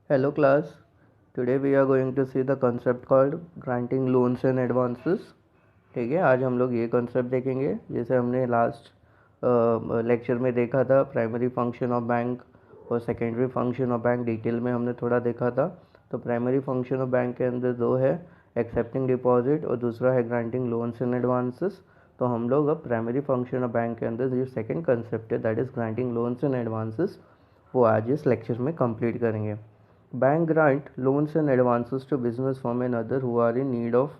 Hello class, today we are going to see the concept called granting loans and advances. ठीक है, आज हम लोग ये concept देखेंगे जैसे हमने लास्ट लेक्चर में देखा था प्राइमरी फंक्शन ऑफ बैंक और secondary function of bank detail में हमने थोड़ा देखा था। तो प्राइमरी फंक्शन ऑफ बैंक के अंदर दो है, एक्सेप्टिंग डिपॉजिट और दूसरा है ग्रांटिंग लोन्स एंड एडवांसेस। तो हम लोग अब प्राइमरी फंक्शन ऑफ बैंक के अंदर जो सेकेंड कंसेप्ट है that is granting loans and advances, वो आज इस लेक्चर में कंप्लीट करेंगे। Bank grant loans and advances to business firm and other who are in need of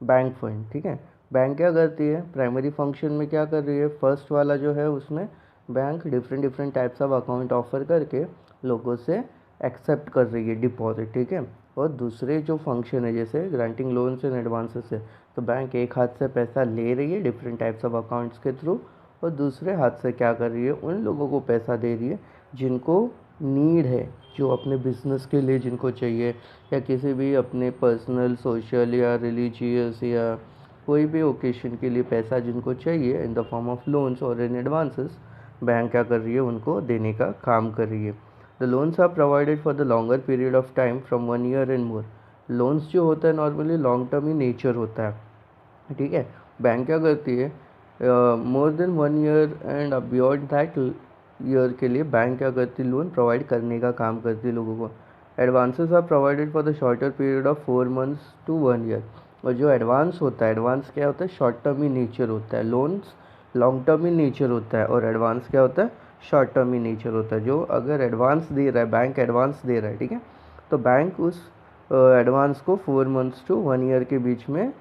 bank fund. ठीक है, बैंक क्या करती है प्राइमरी फंक्शन में, क्या कर रही है, फर्स्ट वाला जो है उसमें bank different types of account offer करके लोगों से एक्सेप्ट कर रही है डिपॉजिट। ठीक है, और दूसरे जो फंक्शन है जैसे ग्रांटिंग लोन्स एंड एडवांसेस है, तो बैंक एक हाथ से पैसा ले रही है डिफरेंट टाइप्स ऑफ अकाउंट्स के थ्रू और दूसरे हाथ से क्या कर रही है, उन लोगों को पैसा दे रही है जिनको नीड है, जो अपने बिजनेस के लिए जिनको चाहिए, या किसी भी अपने पर्सनल सोशल या रिलीजियस या कोई भी ओकेशन के लिए पैसा जिनको चाहिए इन द फॉर्म ऑफ लोन्स और इन एडवांसेस, बैंक क्या कर रही है, उनको देने का काम कर रही है। The loans are provided for the longer period of time from 1 year and more. Loans जो होता है नॉर्मली लॉन्ग टर्म ही नेचर होता है। ठीक है, बैंक क्या करती है, more than 1 year and beyond that year के लिए बैंक क्या करती है, लोन प्रोवाइड करने का काम करती है लोगों को। Advances are provided for the shorter period of 4 months to 1 year. और जो एडवांस होता है, एडवांस क्या होता है, शॉर्ट टर्म ही नेचर होता है। लोन्स लॉन्ग टर्म ही नेचर होता है और एडवांस क्या होता है, शॉर्ट टर्म ही नेचर होता है। जो अगर एडवांस दे रहा है, बैंक एडवांस दे रहा है, ठीक है, तो बैंक उस एडवांस को 4 मंथ्स टू 1 ईयर के बीच में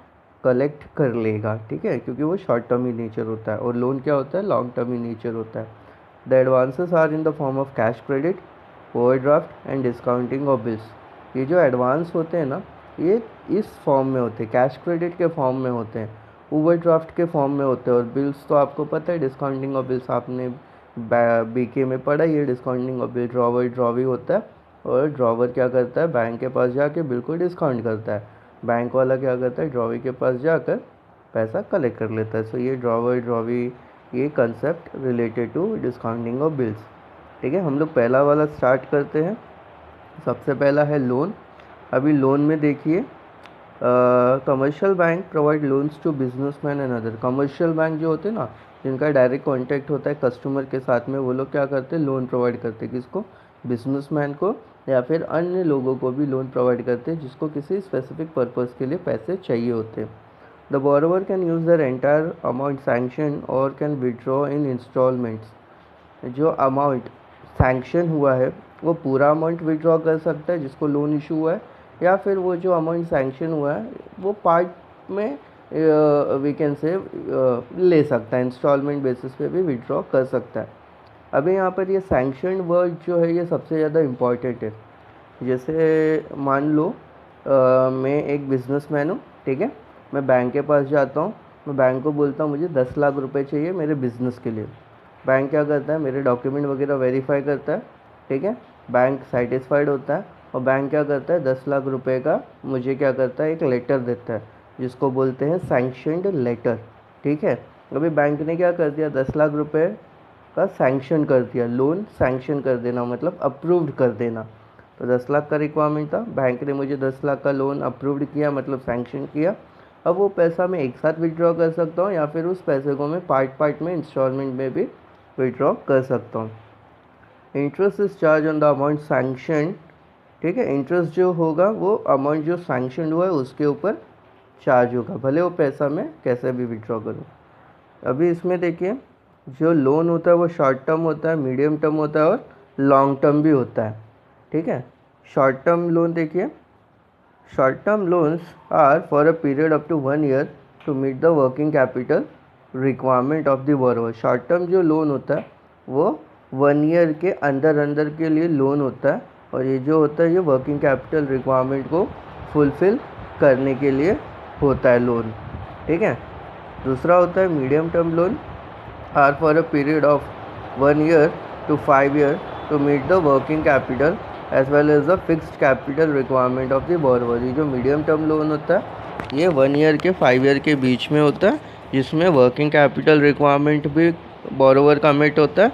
कलेक्ट कर लेगा। ठीक है, क्योंकि वो शॉर्ट टर्म ही नेचर होता है और लोन क्या होता है, लॉन्ग टर्म ही नेचर होता है। The advances are in the form of cash credit, overdraft and discounting of bills. ये जो एडवांस होते हैं ना, ये इस फॉर्म में होते हैं, कैश क्रेडिट के फॉर्म में होते हैं, ओवरड्राफ्ट के फॉर्म में होते हैं, और बिल्स तो आपको पता है, डिस्काउंटिंग ऑफ बिल्स आपने बीके में पढ़ा, ये डिस्काउंटिंग ऑफ बिल ड्रॉवर होता है। और ड्रॉवर क्या करता है, बैंक के पास जाके बिल्कुल डिस्काउंट करता है। बैंक वाला क्या करता है, ड्रॉवी के पास जाकर पैसा कलेक्ट कर लेता है। सो ये ड्रॉवी ये concept related to discounting of bills. ठीक है, हम लोग पहला वाला स्टार्ट करते हैं। सबसे पहला है लोन। अभी लोन में देखिए, commercial bank provide loans to businessman and other. Commercial bank जो होते हैं ना, जिनका डायरेक्ट कॉन्टैक्ट होता है कस्टमर के साथ में, वो लोग क्या करते हैं, लोन प्रोवाइड करते हैं। किसको, बिजनेसमैन को, या फिर अन्य लोगों को भी लोन प्रोवाइड करते हैं जिसको किसी स्पेसिफिक पर्पज़ के लिए पैसे चाहिए होते हैं। The borrower can use their entire amount sanction और कैन विड्रॉ इन इंस्टॉलमेंट्स। जो अमाउंट सैंक्शन हुआ है वो पूरा अमाउंट विड्रॉ कर सकता है जिसको लोन इशू हुआ है, या फिर वो जो अमाउंट सैंक्शन हुआ है वो पार्ट में वी कैन से ले सकता है, इंस्टॉलमेंट बेसिस पे भी विड्रॉ कर सकता है। अभी यहाँ पर ये सैंक्शन वर्ड जो है ये सबसे ज़्यादा इम्पॉर्टेंट है। जैसे मान लो मैं एक बिजनेसमैन हूँ, ठीक है, मैं बैंक के पास जाता हूँ, मैं बैंक को बोलता हूँ मुझे 10 लाख रुपए चाहिए मेरे बिज़नेस के लिए। बैंक क्या करता है, मेरे डॉक्यूमेंट वगैरह वेरीफाई करता है, ठीक है, बैंक सेटिस्फाइड होता है और बैंक क्या करता है, 10 लाख रुपए का मुझे क्या करता है, एक लेटर देता है जिसको बोलते हैं सैंक्शनड लेटर। ठीक है, अभी बैंक ने क्या कर दिया, 10 लाख रुपए का सैंक्शन कर दिया, लोन सैंक्शन कर देना मतलब अप्रूव्ड कर देना। तो 10 लाख का रिक्वायरमेंट था, बैंक ने मुझे 10 लाख का लोन अप्रूव्ड किया मतलब सैंक्शन किया। अब वो पैसा मैं एक साथ विड्रॉ कर सकता हूँ या फिर उस पैसे को मैं पार्ट में इंस्टॉलमेंट में भी विड्रॉ कर सकता हूँ। Interest is charge on the amount sanction. ठीक है, इंटरेस्ट जो होगा वो अमाउंट जो सैंक्शन हुआ है उसके ऊपर चार्ज होगा, भले वो पैसा मैं कैसे भी विड्रॉ करूँ। अभी इसमें देखिए, जो लोन होता है वो शॉर्ट टर्म होता है, मीडियम टर्म होता है और लॉन्ग टर्म भी होता है। ठीक है, शॉर्ट टर्म लोन देखिए, short term loans are for a period up to 1 year to meet the working capital requirement of the borrower. Short term जो लोन होता है वो 1 ईयर के अंदर के लिए लोन होता है, और ये जो होता है ये वर्किंग कैपिटल रिक्वायरमेंट को फुलफ़िल करने के लिए होता है लोन। ठीक है, दूसरा होता है medium term loan, are for a period of 1 year to 5 year to meet the working capital as well as the fixed capital requirement of the borrower. ये जो मीडियम टर्म लोन होता है ये 1 ईयर के 5 ईयर के बीच में होता है, जिसमें वर्किंग कैपिटल रिक्वायरमेंट भी बोरोवर का मेट होता है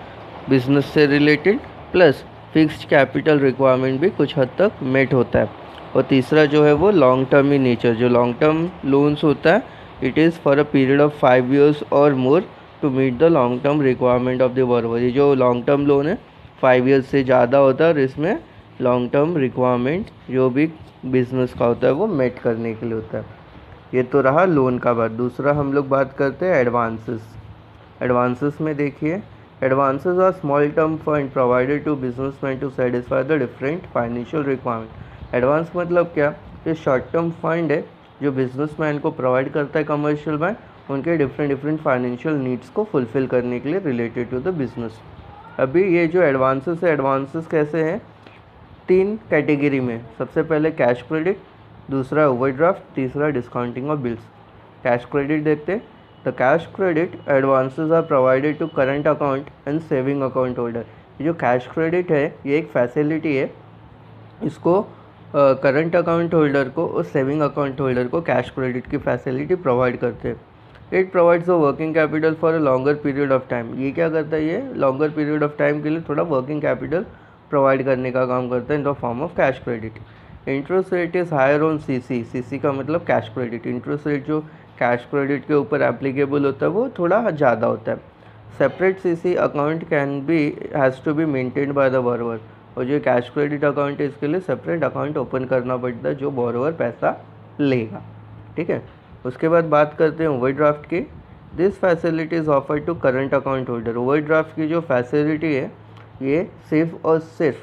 बिजनेस से related, plus fixed capital requirement भी कुछ हद तक मेट होता है। और तीसरा जो है वो लॉन्ग टर्म इन नेचर, जो लॉन्ग टर्म लोन्स होता है it is for a period of 5 years और more to meet the long term requirement of the borrower. ये जो लॉन्ग टर्म लोन है 5 years से ज़्यादा होता है और इसमें लॉन्ग टर्म रिक्वायरमेंट जो भी बिजनेस का होता है वो मेट करने के लिए होता है। ये तो रहा लोन का बात। दूसरा हम लोग बात करते हैं एडवांसेस। एडवांसेस में देखिए, advances are small term fund provided to businessman to satisfy the different financial requirement. Advance मतलब क्या, ये शॉर्ट टर्म फंड है जो बिजनेसमैन को प्रोवाइड करता है कमर्शियल बैंक उनके डिफरेंट फाइनेंशियल नीड्स को फुलफिल करने के लिए रिलेटेड टू द बिजनेस। अभी ये जो एडवांसेस है, एडवांसेस कैसे हैं, 3 कैटेगरी में। सबसे पहले कैश क्रेडिट, दूसरा ओवरड्राफ्ट, तीसरा discounting of bills. Cash credit देखते हैं। The cash credit advances are provided to current account and saving account holder. ये जो कैश क्रेडिट है ये एक फैसिलिटी है, इसको करंट अकाउंट होल्डर को और सेविंग अकाउंट होल्डर को कैश क्रेडिट की फैसिलिटी प्रोवाइड करते हैं। It provides a working capital for a longer period of time. ये क्या करता है, ये लॉन्गर पीरियड ऑफ टाइम के लिए थोड़ा वर्किंग कैपिटल प्रोवाइड करने का काम करता है in the form of cash credit. Interest rate is higher on CC. CC का मतलब कैश क्रेडिट। इंटरेस्ट रेट जो कैश क्रेडिट के ऊपर एप्लीकेबल होता है वो थोड़ा ज़्यादा होता है। Separate CC account can be has to be maintained by the borrower. और जो कैश क्रेडिट अकाउंट है इसके लिए सेपरेट अकाउंट ओपन करना पड़ता है जो बोरोवर पैसा लेगा, ठीक है। उसके बाद बात करते हैं ओवरड्राफ्ट की। This facility is offered to current account holder. Overdraft की जो फैसिलिटी है ये सिर्फ और सिर्फ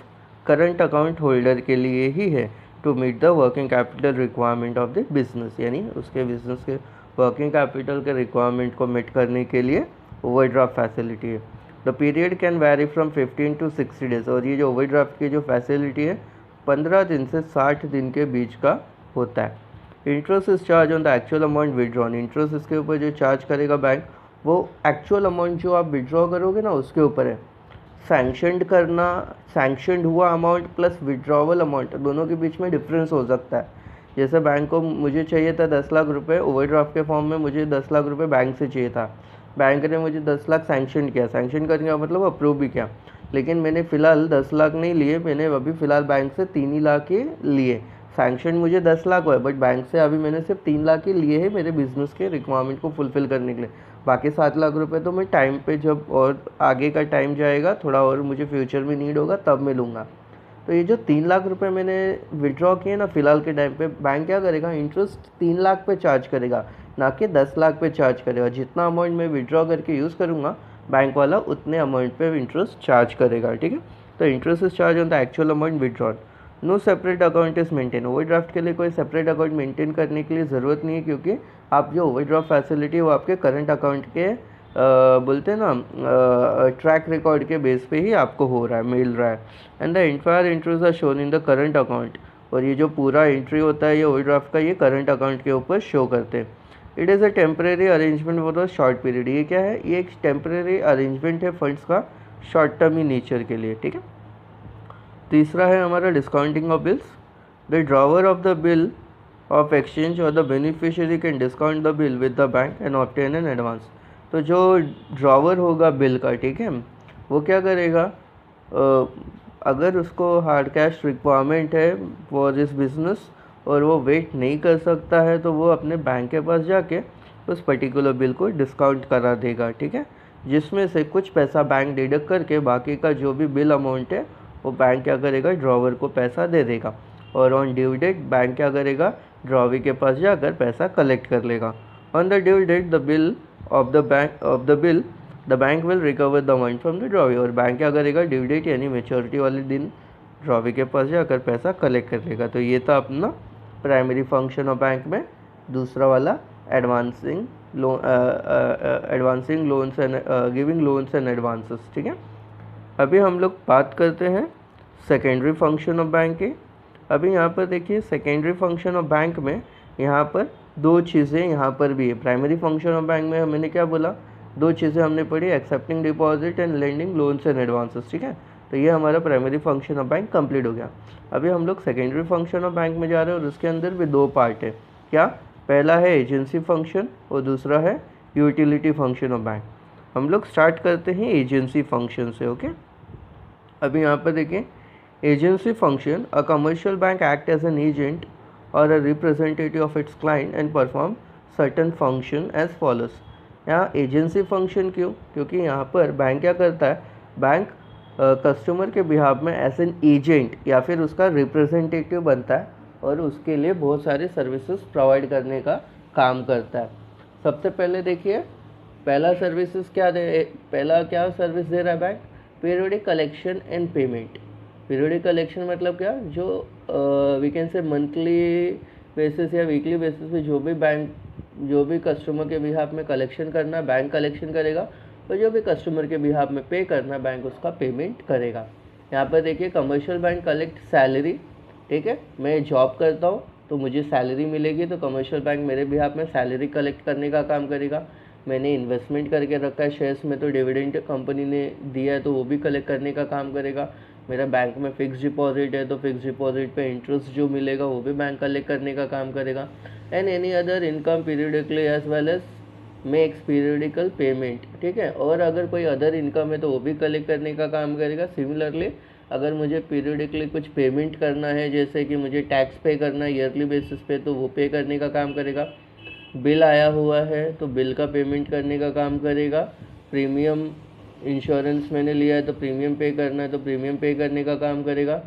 करंट अकाउंट होल्डर के लिए ही है to meet the working capital requirement of the business. यानी उसके बिजनेस के वर्किंग कैपिटल के रिक्वायरमेंट को मीट करने के लिए ओवरड्राफ्ट फैसिलिटी है। The period can vary from 15 to 60 days। और ये जो ओवरड्राफ्ट की जो फैसिलिटी है 15 दिन से 60 दिन के बीच का होता है। Interest is charge on the actual amount withdrawn. Interest इसके ऊपर जो चार्ज करेगा बैंक वो एक्चुअल अमाउंट जो आप विड्रॉ करोगे ना उसके ऊपर है। सैंक्शनड करना, सैंक्शनड हुआ अमाउंट प्लस विड्रॉवल अमाउंट दोनों के बीच में डिफरेंस हो सकता है। जैसे बैंक को मुझे चाहिए था 10 लाख रुपए ओवरड्राफ्ट के फॉर्म में, मुझे 10 लाख रुपए बैंक से चाहिए था। बैंक ने मुझे 10 लाख सैंक्शन किया। सैंक्शन करने का मतलब अप्रूव भी किया, लेकिन मैंने फ़िलहाल 10 लाख नहीं लिए, मैंने अभी फ़िलहाल बैंक से 3 ही लाख ही लिए। सैंक्शन मुझे 10 लाख हुआ है बट बैंक से अभी मैंने सिर्फ 3 लाख ही लिए हैं मेरे बिजनेस के रिक्वायरमेंट को फुलफ़िल करने के लिए। बाकी 7 लाख रुपए तो मैं टाइम पे जब और आगे का टाइम जाएगा थोड़ा और मुझे फ्यूचर में नीड होगा तब मैं लूँगा। तो ये जो 3 लाख रुपए मैंने विड्रॉ किए ना फ़िलहाल के टाइम पे, बैंक क्या करेगा, इंटरेस्ट 3 लाख पे चार्ज करेगा, ना कि 10 लाख पे चार्ज करेगा। जितना अमाउंट मैं विड्रॉ करके यूज़ करूँगा बैंक वाला उतने अमाउंट पे इंटरेस्ट चार्ज करेगा, ठीक है। तो interest is charge on the actual amount withdrawn. No separate account is maintain. Overdraft के लिए कोई सेपरेट अकाउंट मेंटेन करने के लिए ज़रूरत नहीं है, क्योंकि आप जो ओवरड्राफ्ट फैसिलिटी है वो आपके करंट अकाउंट के बोलते हैं ना ट्रैक रिकॉर्ड के बेस पे ही आपको हो रहा है, मिल रहा है। And the entire entries are shown in the current account. और ये जो पूरा एंट्री होता है ये ओवरड्राफ्ट का, ये करंट अकाउंट के ऊपर शो करते हैं। It is a temporary arrangement for the short period. ये क्या है, ये एक टेम्परेरी अरेंजमेंट है फंड्स का शॉर्ट टर्म इन नेचर के लिए, ठीक है। तीसरा है हमारा discounting of bills. The drawer of the bill of exchange और the beneficiary can discount the bill with the bank and obtain an advance. तो जो ड्रॉवर होगा बिल का, ठीक है, वो क्या करेगा, अगर उसको हार्ड कैश रिक्वायरमेंट है फॉर दिस बिजनेस और वो वेट नहीं कर सकता है तो वो अपने बैंक के पास जाके उस पर्टिकुलर बिल को डिस्काउंट करा देगा, ठीक है, जिसमें से कुछ पैसा बैंक डिडक्ट करके बाकी का जो भी बिल अमाउंट है वो बैंक क्या करेगा, ड्रॉवर को पैसा दे देगा। और ऑन ड्यू डेट बैंक क्या करेगा, ड्रॉवर के पास जाकर पैसा कलेक्ट कर लेगा। On the due date the bill of the bank will recover the amount from the drawer. और बैंक क्या करेगा, ड्यू डेट यानी मेच्योरिटी वाले दिन ड्रॉवर के पास जाकर पैसा कलेक्ट कर लेगा। तो ये था अपना प्राइमरी फंक्शन ऑफ बैंक में। दूसरा वाला advancing loans and giving loans and advances, ठीक है। अभी हम लोग बात करते हैं सेकेंडरी फंक्शन ऑफ बैंक की। अभी यहाँ पर देखिए सेकेंडरी फंक्शन ऑफ बैंक में यहाँ पर 2 चीज़ें यहाँ पर भी है। प्राइमरी फंक्शन ऑफ बैंक में मैंने क्या बोला, 2 चीज़ें हमने पढ़ी, accepting deposit and lending loans and advances, ठीक है। तो ये हमारा primary function of bank complete हो गया। अभी हम लोग सेकेंडरी फंक्शन ऑफ बैंक में जा रहे हैं और उसके अंदर भी 2 पार्ट है। क्या, पहला है एजेंसी फंक्शन और दूसरा है यूटिलिटी फंक्शन ऑफ बैंक। हम लोग स्टार्ट करते हैं एजेंसी फंक्शन से, ओके। अभी यहाँ पर देखें Agency function, a commercial bank act as an agent or a representative of its client and perform certain function as follows. यहाँ एजेंसी फंक्शन क्यों? क्योंकि यहाँ पर बैंक क्या करता है, बैंक कस्टमर के बिहाफ में एज एन एजेंट या फिर उसका रिप्रेजेंटेटिव बनता है और उसके लिए बहुत सारे सर्विसेज प्रोवाइड करने का काम करता है। सबसे पहले देखिए, पहला सर्विसेज पहला क्या सर्विस दे रहा है bank? Periodic collection and payment. Periodic collection मतलब क्या, जो we can say monthly basis या वीकली बेसिस पे जो भी कस्टमर के बिहाफ में कलेक्शन करना बैंक कलेक्शन करेगा और जो भी कस्टमर के बिहाफ में पे करना बैंक उसका पेमेंट करेगा। यहाँ पर देखिए, कमर्शियल बैंक कलेक्ट सैलरी, ठीक है, मैं जॉब करता हूँ तो मुझे सैलरी मिलेगी, तो कमर्शियल बैंक मेरे बिहाफ में सैलरी कलेक्ट करने का काम करेगा। मैंने इन्वेस्टमेंट करके रखा है शेयर्स में, तो डिविडेंड कंपनी ने दिया है तो वो भी कलेक्ट करने का काम करेगा। मेरा बैंक में फिक्स डिपॉजिट है तो फिक्स डिपॉजिट पे इंटरेस्ट जो मिलेगा वो भी बैंक कलेक्ट करने का काम करेगा। And any other income periodically as well as makes periodical payment, ठीक है, और अगर कोई अदर इनकम है तो वो भी कलेक्ट करने का काम करेगा। सिमिलरली अगर मुझे पीरियडिकली कुछ पेमेंट करना है, जैसे कि मुझे टैक्स पे करना है ईयरली बेसिस पे, तो वो पे करने का काम करेगा। बिल आया हुआ है तो बिल का पेमेंट करने का काम करेगा। प्रीमियम इंश्योरेंस मैंने लिया है तो प्रीमियम पे करना है तो प्रीमियम पे करने का काम करेगा।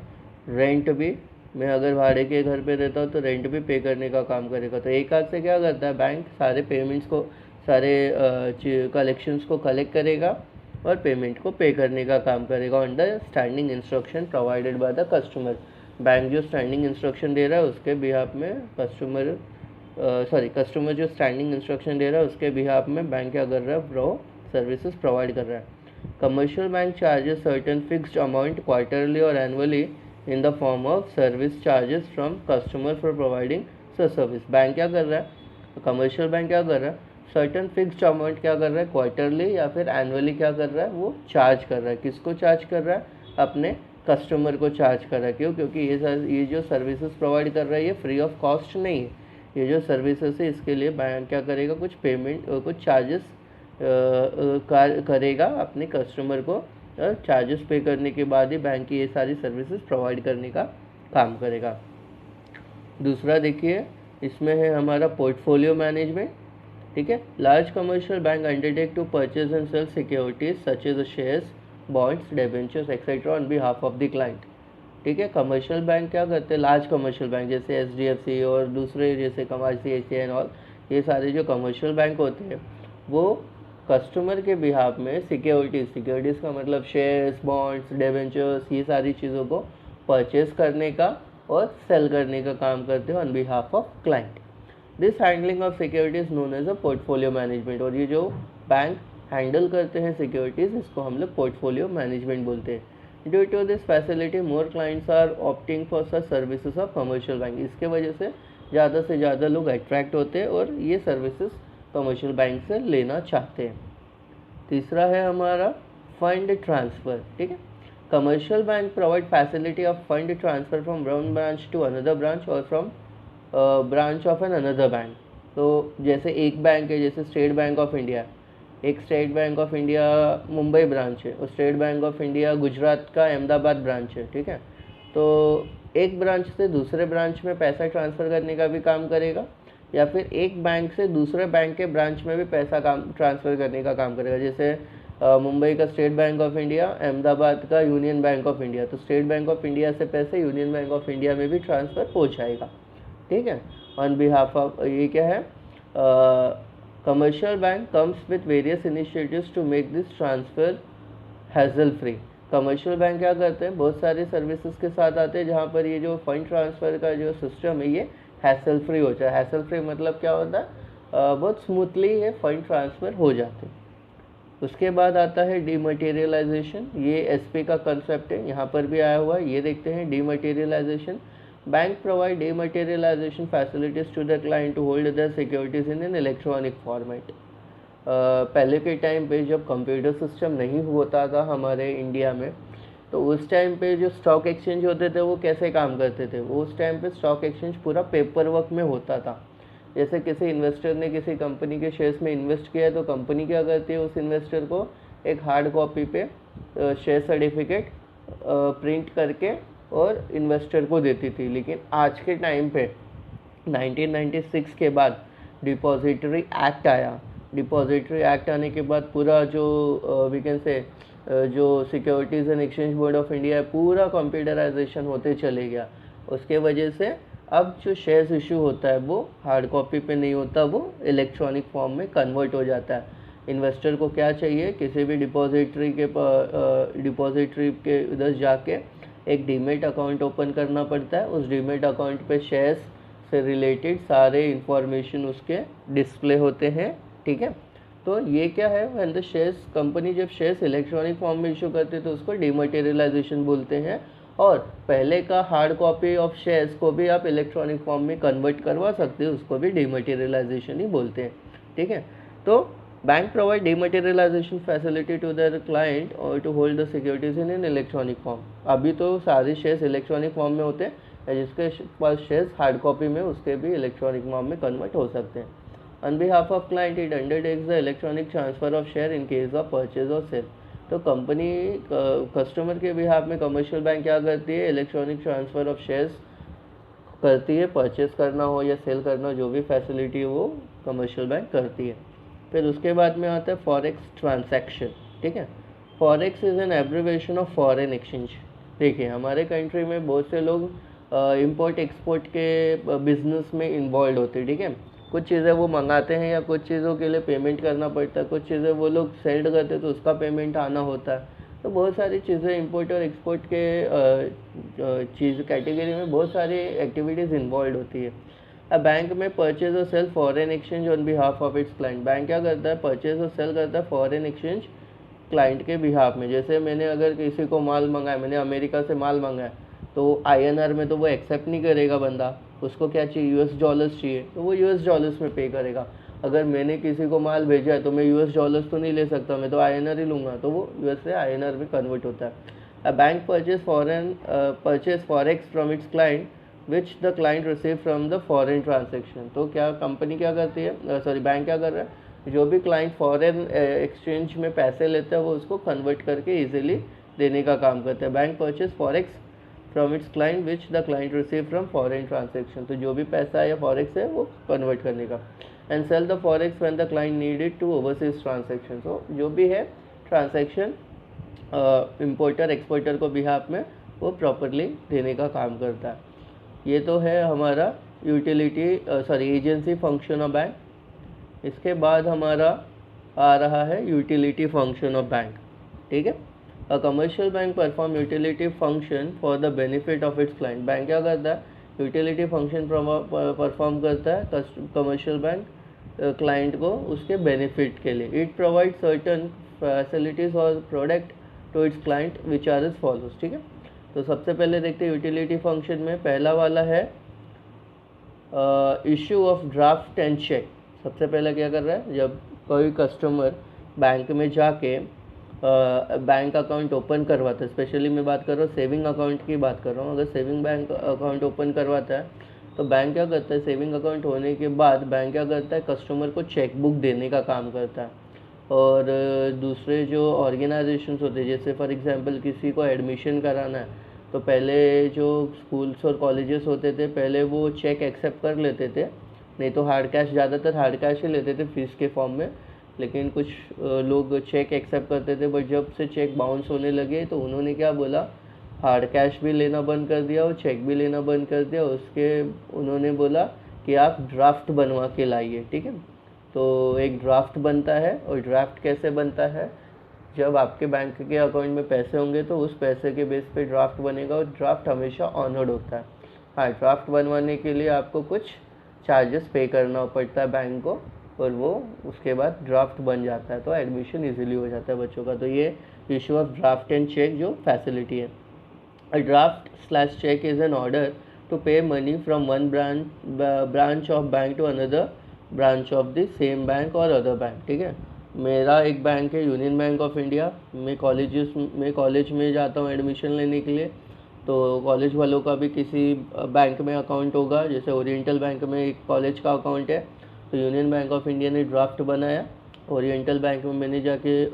रेंट भी, मैं अगर भाड़े के घर पे रहता हूँ तो रेंट भी पे करने का काम करेगा। तो एक हाथ से क्या करता है बैंक, सारे पेमेंट्स को, सारे कलेक्शंस को कलेक्ट करेगा और पेमेंट को पे करने का काम करेगा on the standing instruction provided by the customer. Bank जो स्टैंडिंग इंस्ट्रक्शन दे रहा है उसके बिहाफ में कस्टमर जो स्टैंडिंग इंस्ट्रक्शन दे रहा है उसके बिहाफ में बैंक क्या कर रहा है, वो सर्विसेज प्रोवाइड कर रहा है। Commercial bank charges certain fixed amount quarterly और annually in the form of service charges from customer for providing service. Bank क्या कर रहा है, कमर्शियल बैंक क्या कर रहा है, सर्टेन फिक्स्ड अमाउंट क्या कर रहा है, क्वार्टरली या फिर एनुअली क्या कर रहा है, वो चार्ज कर रहा है। किसको चार्ज कर रहा है? अपने कस्टमर को चार्ज कर रहा है। क्यों? क्योंकि ये जो सर्विसेज प्रोवाइड कर रहा है ये फ्री ऑफ कॉस्ट नहीं है। ये जो सर्विसेज है इसके लिए बैंक क्या करेगा, कुछ पेमेंट, कुछ चार्जेस करेगा अपने कस्टमर को, और चार्जेस पे करने के बाद ही बैंक की ये सारी सर्विसेज प्रोवाइड करने का काम करेगा। दूसरा देखिए, इसमें है हमारा पोर्टफोलियो मैनेजमेंट, ठीक है। Large commercial bank undertake to purchase and sale securities such as shares, bonds, debentures etcetera on behalf of the client, ठीक है। कमर्शियल बैंक क्या करते हैं, लार्ज कमर्शियल बैंक जैसे HDFC और दूसरे जैसे ICICI एंड ऑल, ये सारे जो कमर्शियल बैंक होते हैं वो कस्टमर के बिहाफ में सिक्योरिटीज़ का मतलब शेयर्स, बॉन्ड्स, डिबेंचर्स, ये सारी चीज़ों को परचेज करने का और सेल करने का काम करते हैं on behalf of client. This handling of securities known as a portfolio management, और ये जो बैंक हैंडल करते हैं सिक्योरिटीज़ इसको हम लोग पोर्टफोलियो मैनेजमेंट बोलते हैं। Due to this facility more clients are opting for such services of commercial bank, इसके वजह से ज़्यादा लोग अट्रैक्ट होते हैं और ये सर्विसेज कमर्शियल बैंक से लेना चाहते हैं। तीसरा है हमारा फंड ट्रांसफ़र, ठीक है। Commercial bank provide facility of fund transfer from one branch to another branch और from branch of an another bank. तो जैसे एक बैंक है, जैसे स्टेट बैंक ऑफ इंडिया, एक State Bank of India Mumbai branch है और State Bank of India Gujarat का अहमदाबाद ब्रांच है, ठीक है। तो एक ब्रांच से दूसरे ब्रांच में पैसा ट्रांसफ़र करने का भी काम करेगा, या फिर एक बैंक से दूसरे बैंक के ब्रांच में भी पैसा ट्रांसफ़र करने का काम करेगा। जैसे मुंबई का state Bank of India, Ahmedabad का यूनियन बैंक ऑफ इंडिया, तो स्टेट बैंक ऑफ इंडिया से पैसे यूनियन बैंक ऑफ इंडिया में भी ट्रांसफ़र हो जाएगा, ठीक है, ऑन बिहाफ ऑफ, ये क्या है, commercial bank comes with various initiatives to make this transfer hassle free. Commercial bank क्या करते हैं, बहुत सारे सर्विसेज के साथ आते हैं जहाँ पर ये जो फंड ट्रांसफ़र का जो सिस्टम है ये हैसल फ्री हो जाए। हैसल फ्री मतलब क्या होता है, बहुत स्मूथली ये फंड ट्रांसफ़र हो जाते हैं। उसके बाद आता है डीमटेरियलाइजेशन, ये SP का कंसेप्ट है, यहाँ पर भी आया हुआ है, ये देखते हैं dematerialisation. Bank provide dematerialisation facilities to the client to hold the securities in an electronic format. पहले के टाइम पे जब कंप्यूटर सिस्टम नहीं होता था हमारे इंडिया में, तो उस टाइम पे जो स्टॉक एक्सचेंज होते थे वो कैसे काम करते थे, वो उस टाइम पे स्टॉक एक्सचेंज पूरा पेपर वर्क में होता था। जैसे किसी इन्वेस्टर ने किसी कंपनी के शेयर्स में इन्वेस्ट किया है तो कंपनी क्या करती है, उस इन्वेस्टर को एक हार्ड कॉपी पे शेयर सर्टिफिकेट प्रिंट करके और इन्वेस्टर को देती थी। लेकिन आज के टाइम पे 1996 के बाद डिपॉजिटरी एक्ट आया। डिपॉजिटरी एक्ट आने के बाद पूरा जो वी कैन से जो securities and exchange board of India है, पूरा कंप्यूटराइजेशन होते चले गया। उसके वजह से अब जो शेयर्स इशू होता है वो हार्ड कॉपी पे नहीं होता, वो इलेक्ट्रॉनिक फॉर्म में कन्वर्ट हो जाता है। इन्वेस्टर को क्या चाहिए, किसी भी डिपॉजिटरी के उधर जाके एक डीमेट अकाउंट ओपन करना पड़ता है। उस डीमेट अकाउंट पे शेयर्स से रिलेटेड सारे इंफॉर्मेशन उसके डिस्प्ले होते हैं, ठीक है। तो ये क्या है, व्हेन द शेयर्स कंपनी जब शेयर्स इलेक्ट्रॉनिक फॉर्म में इशू करते हैं तो उसको डिमटेरियलाइजेशन बोलते हैं। और पहले का हार्ड कॉपी ऑफ शेयर्स को भी आप इलेक्ट्रॉनिक फॉर्म में कन्वर्ट करवा सकते हो, उसको भी डिमटेरियलाइजेशन ही बोलते हैं, ठीक है। तो bank provide dematerialisation facility to their client और to hold the securities in electronic form. अभी तो सारे शेयर्स इलेक्ट्रॉनिक फॉर्म में होते हैं, जिसके पास शेयर्स हार्ड कॉपी में उसके भी इलेक्ट्रॉनिक फॉर्म में कन्वर्ट हो सकते हैं। On behalf of client it undertakes the electronic transfer of share in case of purchase और सेल। तो कंपनी कस्टमर के बिहाफ में कमर्शियल बैंक क्या करती है, इलेक्ट्रॉनिक ट्रांसफ़र ऑफ शेयर्स करती है। परचेस करना हो या सेल करना हो, जो भी फैसिलिटी वो कमर्शियल बैंक करती है। फिर उसके बाद में आता है फॉरेक्स ट्रांसैक्शन, ठीक है। Forex is an abbreviation of foreign exchange. देखिए हमारे कंट्री में बहुत से लोग इंपोर्ट एक्सपोर्ट के बिजनेस में इन्वॉल्व होते हैं, ठीक है। कुछ चीज़ें वो मंगाते हैं या कुछ चीज़ों के लिए पेमेंट करना पड़ता है, कुछ चीज़ें वो लोग सेंड करते हैं तो उसका पेमेंट आना होता है। तो बहुत सारी चीज़ें इंपोर्ट और एक्सपोर्ट के चीज़ कैटेगरी में बहुत सारी एक्टिविटीज़ इन्वॉल्व होती है। अब बैंक में परचेज और sale foreign exchange on behalf of its client. Bank क्या करता है, परचेज और सेल करता है फॉरेन एक्सचेंज क्लाइंट के बिहाफ में। जैसे मैंने अगर किसी को माल मंगाया, मैंने अमेरिका से माल मंगाया, तो INR में तो वो एक्सेप्ट नहीं करेगा बंदा, उसको क्या चाहिए, US डॉलर्स चाहिए, तो वो US डॉलर्स में पे करेगा। अगर मैंने किसी को माल भेजा है तो मैं US डॉलर्स तो नहीं ले सकता, मैं तो INR ही लूँगा, तो वो US से INR में कन्वर्ट होता है। A bank purchase forex from its client which the client receive from the foreign transaction. तो क्या कंपनी क्या करती है, सॉरी बैंक क्या कर रहा है, जो भी क्लाइंट फॉरेन एक्सचेंज में पैसे लेता है वो उसको कन्वर्ट करके ईजिली देने का काम करता है। Bank purchase forex from its client which the client receive from foreign transaction. तो जो भी पैसा या फॉरेक्स है वो कन्वर्ट करने का। And sell the forex when the client needed to overseas transaction. तो जो भी है ट्रांजेक्शन इम्पोर्टर एक्सपोर्टर को बिहाफ में वो प्रॉपरली देने का काम करता है। ये तो है हमारा एजेंसी फंक्शन ऑफ बैंक। इसके बाद हमारा आ रहा है यूटिलिटी फंक्शन ऑफ बैंक, ठीक है। A commercial bank perform utility function for the benefit of its client. Bank क्या करता है, यूटिलिटी फंक्शन परफॉर्म करता है कमर्शियल बैंक क्लाइंट को उसके बेनिफिट के लिए। इट प्रोवाइड सर्टन फैसिलिटीज और product to its client which are is follows, ठीक है। तो सबसे पहले देखते हैं यूटिलिटी फंक्शन में पहला वाला है issue of draft and cheque. सबसे पहले क्या कर रहा है, जब कोई कस्टमर बैंक में जाके बैंक अकाउंट ओपन करवाता है, स्पेशली मैं बात कर रहा हूँ सेविंग अकाउंट की बात कर रहा हूँ। अगर सेविंग बैंक अकाउंट ओपन करवाता है तो बैंक क्या करता है, सेविंग अकाउंट होने के बाद बैंक क्या करता है, कस्टमर को चेक बुक देने का काम करता है। और दूसरे जो ऑर्गेनाइजेशंस होते हैं, जैसे फॉर एग्जांपल किसी को एडमिशन कराना है तो पहले जो स्कूल्स और कॉलेजेस होते थे पहले वो चेक एक्सेप्ट कर लेते थे, नहीं तो हार्ड कैश, ज़्यादातर हार्ड कैश ही लेते थे फीस के फॉर्म में। लेकिन कुछ लोग चेक एक्सेप्ट करते थे, बट जब से चेक बाउंस होने लगे तो उन्होंने क्या बोला, हार्ड कैश भी लेना बंद कर दिया और चेक भी लेना बंद कर दिया। उसके उन्होंने बोला कि आप ड्राफ्ट बनवा के लाइए, ठीक है। तो एक ड्राफ्ट बनता है, और ड्राफ्ट कैसे बनता है, जब आपके बैंक के अकाउंट में पैसे होंगे तो उस पैसे के बेस पे ड्राफ्ट बनेगा, और ड्राफ्ट हमेशा ऑनर्ड होता है। हाँ, ड्राफ्ट बनवाने के लिए आपको कुछ चार्जेस पे करना पड़ता है बैंक को, और वो उसके बाद ड्राफ्ट बन जाता है, तो एडमिशन इजीली हो जाता है बच्चों का। तो ये issue of draft and cheque जो फैसिलिटी है। A draft cheque is an order to pay money from one branch of bank to another branch of the same bank और अदर बैंक, ठीक है। मेरा एक बैंक है यूनियन बैंक ऑफ इंडिया। मैं college में जाता हूँ एडमिशन लेने के लिए, तो कॉलेज वालों का भी किसी बैंक में अकाउंट होगा। जैसे ओरिएंटल बैंक में एक कॉलेज का अकाउंट है, तो यूनियन बैंक ऑफ इंडिया ने ड्राफ्ट बनाया, ओरिएंटल बैंक में मैंने जाके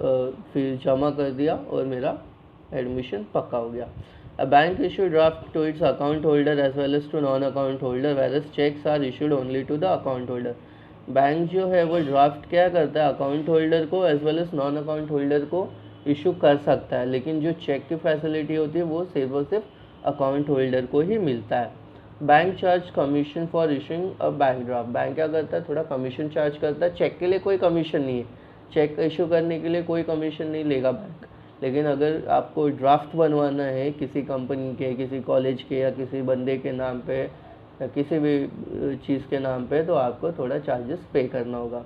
फिर जमा कर दिया और मेरा एडमिशन पक्का हो गया। A bank issue draft to its account holder as well as to non-account holder, whereas checks are issued only to the account holder. Bank जो है वो ड्राफ्ट क्या करता है, अकाउंट होल्डर को as well as non account holder को issue कर सकता है, लेकिन जो चेक की फैसिलिटी होती है वो सिर्फ और सिर्फ अकाउंट होल्डर को ही मिलता है। Bank charge commission for issuing a bank draft, bank क्या करता है, थोड़ा कमीशन चार्ज करता है। चेक के लिए कोई कमीशन नहीं है, चेक इशू करने के लिए कोई कमीशन नहीं लेगा बैंक, लेकिन अगर आपको ड्राफ्ट बनवाना है किसी कंपनी के, किसी कॉलेज के या किसी बंदे के नाम पे या किसी भी चीज़ के नाम पे, तो आपको थोड़ा चार्जेस पे करना होगा।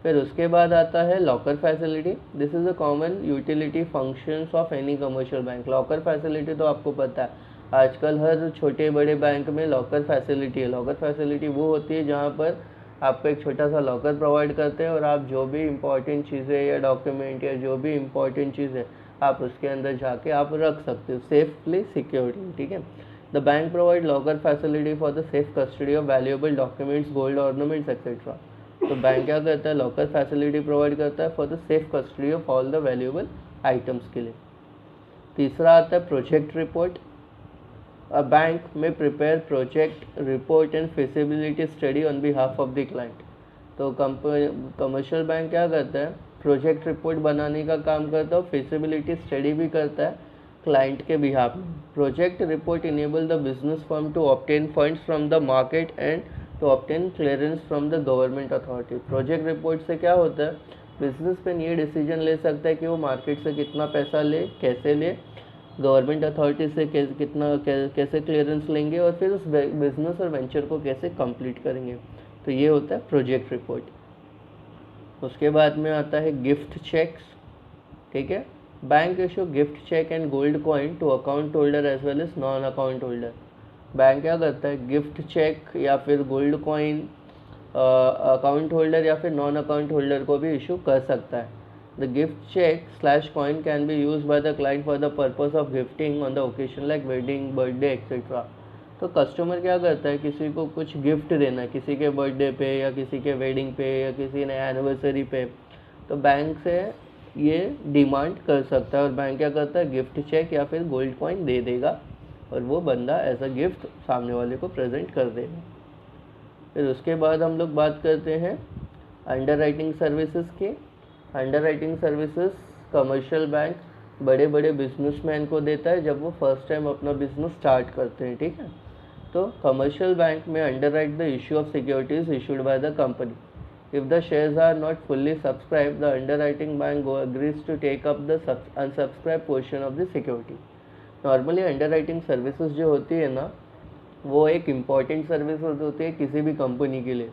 फिर उसके बाद आता है locker facility. This is a common utility functions of any commercial bank. Locker facility तो आपको पता है, आजकल हर छोटे बड़े बैंक में लॉकर फैसिलिटी है। लॉकर फैसिलिटी वो होती है जहाँ पर आपको एक छोटा सा लॉकर प्रोवाइड करते हैं और आप जो भी इम्पोर्टेंट चीज़ें या डॉक्यूमेंट या जो भी इम्पोर्टेंट चीज़ है आप उसके अंदर जाके आप रख सकते हो सेफली, सिक्योरली, ठीक है। The bank provide locker facility for the safe custody of valuable documents, gold ornaments etcetera. तो बैंक क्या करता है, लॉकर फैसिलिटी प्रोवाइड करता है for the safe custody of all the valuable items के लिए। तीसरा आता है project report. A bank may prepare project report and feasibility study on behalf of the client। तो कमर्शियल बैंक क्या करता है, प्रोजेक्ट रिपोर्ट बनाने का काम करता है और feasibility स्टडी भी करता है क्लाइंट के बिहाफ में। Project report enable the business firm to obtain funds from the market and to obtain clearance from the government authority. Project report से क्या होता है, बिजनेस पे ये डिसीजन ले सकता है कि वो मार्केट से कितना पैसा ले, कैसे ले, गवर्नमेंट अथॉरिटी से कैसे क्लियरेंस लेंगे और फिर उस बिजनेस और वेंचर को कैसे कंप्लीट करेंगे। तो ये होता है प्रोजेक्ट रिपोर्ट। उसके बाद में आता है गिफ्ट चेक्स, ठीक है। Bank issue gift cheque and gold coin to account holder as well as non account holder. Bank क्या करता है, गिफ्ट चेक या फिर गोल्ड कॉइन अकाउंट होल्डर या फिर नॉन अकाउंट होल्डर को भी इशू कर सकता है। The gift check/coin can be used by the client for the purpose of gifting on the occasion like wedding, birthday, etc. तो कस्टमर क्या करता है, किसी को कुछ गिफ्ट देना है, किसी के बर्थडे पे या किसी के वेडिंग पे या किसी ने एनिवर्सरी पे, तो बैंक से ये डिमांड कर सकता है और बैंक क्या करता है, गिफ्ट चेक या फिर गोल्ड कॉइन दे देगा और वो बंदा एज अ गिफ्ट सामने वाले को प्रेजेंट कर देगा। फिर उसके बाद हम लोग बात करते हैं अंडर राइटिंग सर्विसेज की। Underwriting services commercial bank बड़े बड़े बिजनेसमैन को देता है जब वो फर्स्ट टाइम अपना बिजनेस स्टार्ट करते हैं, ठीक है। तो कमर्शियल बैंक में underwrite the issue of securities issued by the company. If the shares are not fully subscribe, the underwriting bank agrees to take up the unsubscribe portion of the security. Normally underwriting services जो होती है ना, वो एक important services होती है किसी भी कंपनी के लिए।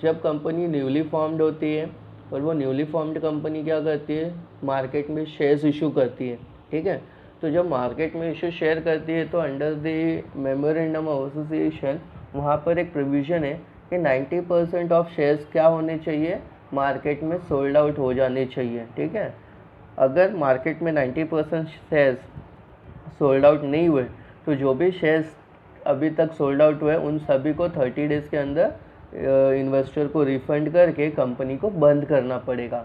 जब कंपनी न्यूली फॉर्म्ड होती है और वो न्यूली फॉर्म्ड कंपनी क्या करती है, मार्केट में शेयर्स इशू करती है, ठीक है। तो जब मार्केट में इशू शेयर करती है तो under the memorandum of association वहाँ पर एक प्रोविज़न है कि 90% ऑफ शेयर्स क्या होने चाहिए, मार्केट में सोल्ड आउट हो जाने चाहिए, ठीक है। अगर मार्केट में 90% शेयर्स सोल्ड आउट नहीं हुए तो जो भी शेयर्स अभी तक सोल्ड आउट हुए उन सभी को 30 डेज़ के अंदर इन्वेस्टर को रिफंड करके कंपनी को बंद करना पड़ेगा।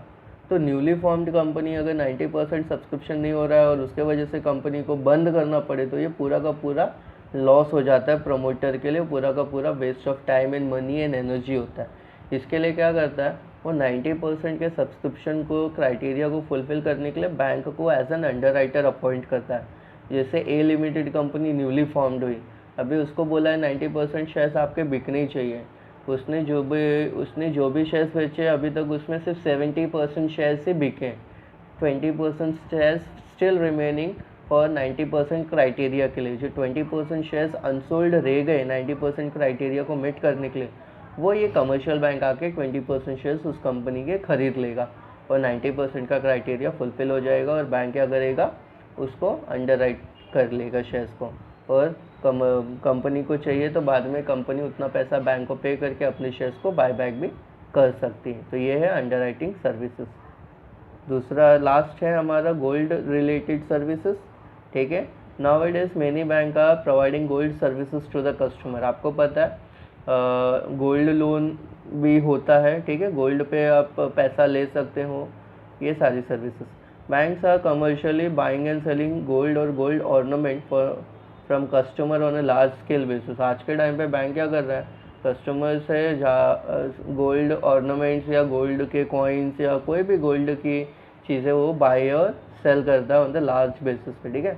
तो न्यूली फॉर्म्ड कंपनी अगर 90% सब्सक्रिप्शन नहीं हो रहा है और उसके वजह से कंपनी को बंद करना पड़े तो ये पूरा का पूरा लॉस हो जाता है प्रमोटर के लिए, पूरा का पूरा waste of time and money and energy होता है। इसके लिए क्या करता है, वो 90% के सब्सक्रिप्शन को क्राइटेरिया को फुलफिल करने के लिए बैंक को as an underwriter appoint करता है। जैसे a limited company newly formed हुई, अभी उसको बोला है 90% शेयर्स आपके बिकने ही चाहिए। उसने जो भी शेयर्स बेचे अभी तक उसमें सिर्फ 70% शेयर्स ही बिके, 20% शेयर्स स्टिल रिमेनिंग और 90% क्राइटेरिया के लिए। जो 20% शेयर्स अनसोल्ड रह गए 90% क्राइटेरिया को मीट करने के लिए, वो ये कमर्शियल बैंक आके 20% शेयर्स उस कंपनी के खरीद लेगा और 90% का क्राइटेरिया फुलफिल हो जाएगा और बैंक क्या करेगा, उसको अंडर राइट कर लेगा शेयर्स को। और कंपनी को चाहिए तो बाद में कंपनी उतना पैसा बैंक को पे करके अपने शेयर्स को बाय बैक भी कर सकती है। तो ये है अंडर राइटिंग सर्विसेज। दूसरा लास्ट है हमारा गोल्ड रिलेटेड सर्विसेज, ठीक है। Nowadays many bank are providing gold services to the customer. आपको पता है गोल्ड लोन भी होता है, ठीक है, गोल्ड पे आप पैसा ले सकते हो, ये सारी services. Banks are commercially buying and selling gold और gold ornament from customer on a large scale basis. आज के टाइम पे बैंक क्या कर रहा है, कस्टमर से गोल्ड ऑर्नामेंट्स या गोल्ड के कॉइन्स या कोई भी गोल्ड की चीज़ें वो बाय और सेल करता है ऑन द लार्ज बेसिस पे, ठीक है।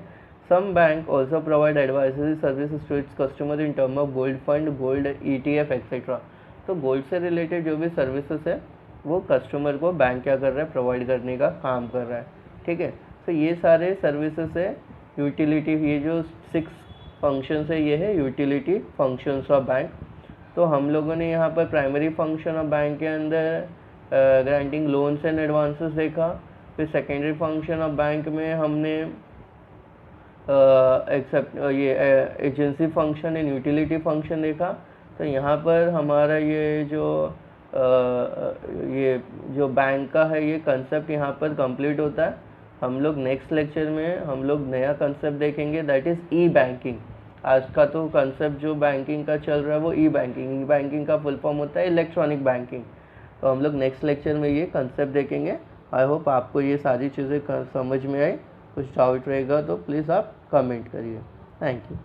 Some bank also provide advisory services to its customer in term of gold fund, gold ETF etcetera. तो गोल्ड से रिलेटेड जो भी सर्विसेज है वो कस्टमर को बैंक क्या कर रहा है, प्रोवाइड करने का काम कर रहा है, ठीक है। तो ये सारे सर्विसेज है यूटिलिटी, ये जो 6 फंक्शंस है ये है यूटिलिटी फंक्शंस ऑफ बैंक। तो हम लोगों ने यहाँ पर प्राइमरी फंक्शन ऑफ बैंक के अंदर ग्रांटिंग लोन्स एंड एडवांसेस देखा। फिर सेकेंडरी फंक्शन ऑफ बैंक में हमने एक्सेप्ट ये agency function and utility function देखा। तो यहाँ पर हमारा ये जो बैंक का है ये कंसेप्ट यहाँ पर कंप्लीट होता है। हम लोग नेक्स्ट लेक्चर में हम लोग नया कंसेप्ट देखेंगे, दैट इज़ ई बैंकिंग। आज का तो कंसेप्ट जो बैंकिंग का चल रहा है वो ई बैंकिंग। ई बैंकिंग का फुल फॉर्म होता है इलेक्ट्रॉनिक बैंकिंग। तो हम लोग नेक्स्ट लेक्चर में ये कंसेप्ट देखेंगे। आई होप आपको ये सारी चीज़ें समझ में आई। कुछ डाउट रहेगा तो प्लीज़ आप कमेंट करिए। Thank you.